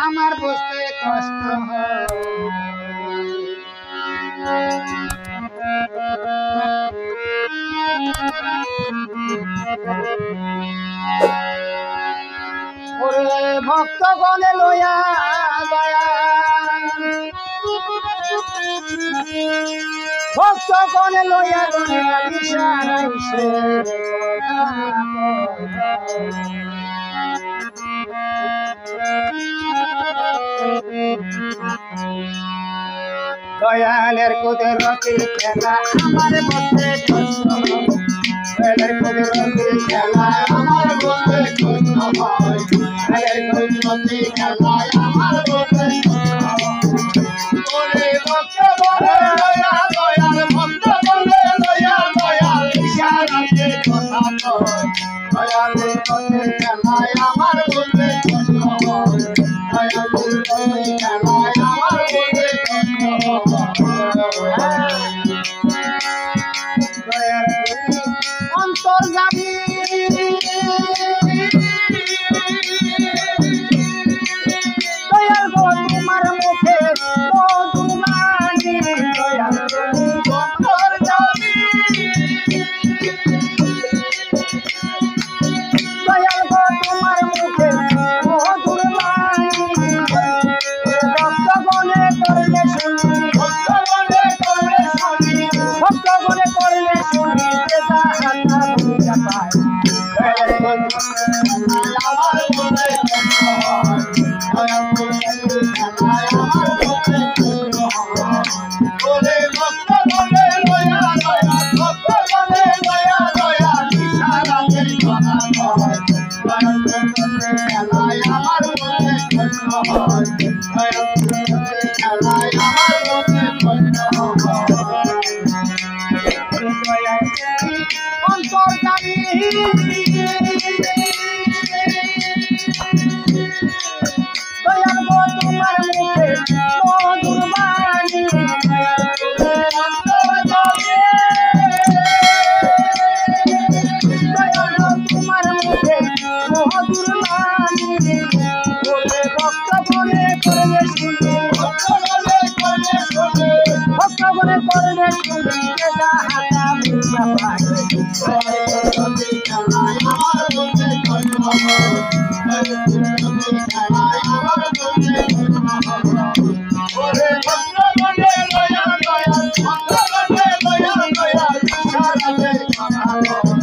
আমার বুঝতে কষ্ট হয়। ওরে ভক্তগণে লইয়া দয়া, ভক্তগণে লইয়া দয়া ইশারাইছে দয়ালের কুদরতের খেলা আমার বুঝতে কষ্ট হয়। দয়ালের কুদরতের খেলা আমার বুঝতে কষ্ট হয়। দয়ালের কুদরতের খেলা আমার বুঝতে কষ্ট হয়। ওরে ভক্তগণে লইয়া দয়াল, ভক্তগণে লইয়া দয়াল ইশারাতে কথা কয়। দয়ালের কুদরতের খেলা আমার বুঝতে কষ্ট হয়। দয়ালের কুদরতের খেলা আমার বুঝতে কষ্ট হয়। অন্তর্যামী দয়াল গো তোমার মুখে মধুর বাণী, দয়াল গো অন্তর্যামী দয়াল গো তোমার মুখে মধুর বাণী। ভক্তগণে করলে শুনি, ভক্তগণে করলে শুনি, ভক্তগণে করলে শুনি যে তাহাতা বুঝা পায়। দয়ালের কুদরতের আমার বুঝতে কষ্ট হয়। দয়ালের কুদরতের আমার বুঝতে কষ্ট হয়। ওরে ভক্তগণে লইয়া দয়া, ভক্তগণে লইয়া দয়া ইশারাতে কথা কয়। দয়ালের কুদরতের আমার বুঝতে কষ্ট হয়। দয়ালের কুদরতের আমার বুঝতে কষ্ট হয়। অন্তর্যামী দয়াল গো তোমার মুখে মধুর বাণী, অন্তর্যামী দয়াল গো তোমার মুখে মধুর বাণী। ওরে ভক্তগণে করলে শুনি, ভক্তগণে করলে শুনি, ভক্তগণে করলে শুনি যে তাহাতা বুঝা পায়। দয়ালের কুদরতের খেলা আমার বুঝতে কষ্ট হয়। দয়ালের কুদরতের খেলা আমার বুঝতে কষ্ট হয়। ওরে ভক্তগণে লইয়া দয়াল, ভক্তগণে লইয়া দয়াল ইশারাতে কথা কয়।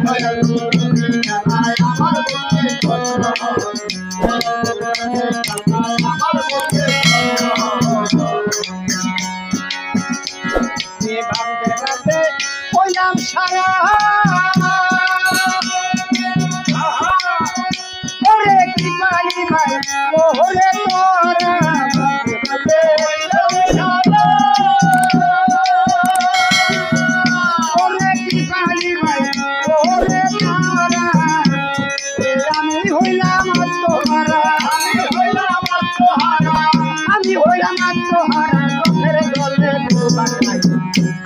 দয়ালের কুদরতের খেলা আমার বুঝতে কষ্ট হয়। দয়ালের কুদরতের খেলা আমার বুঝতে কষ্ট হয়। যে ভাবতে ভাবতে হইলাম সারা, ওরে কি কালী মাই ওরে তোরা ভাবতে ভাবতে হইলাম সারা, ওরে কি কালী মাই ওরে তোরা। আমি হইলাম আত্মহারা, আমি হইলাম আত্মহারা, আমি হইলাম আত্মহারা, চোখের জলে ডুবা নাই।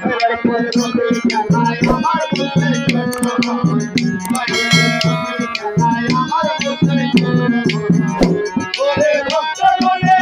দয়ালের কুদরতের খেলা আমার বুঝতে কষ্ট হয়। দয়ালের কুদরতের খেলা আমার বুঝতে কষ্ট হয়। ওরে ভক্তগণে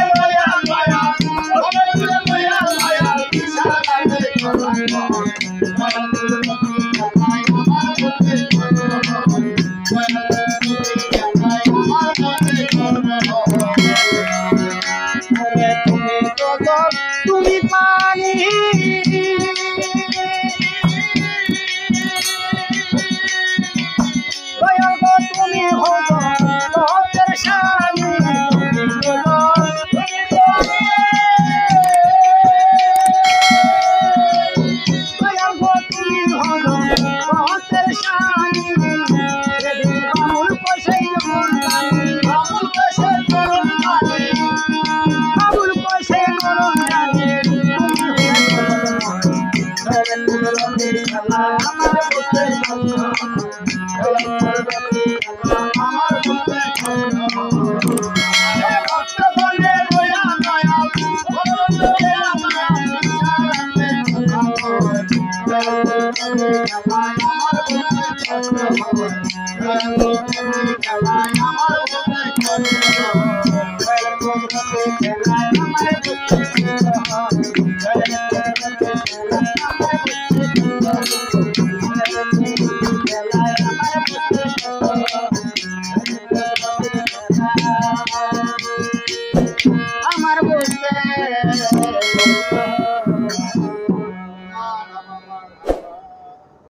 আমার বুঝতে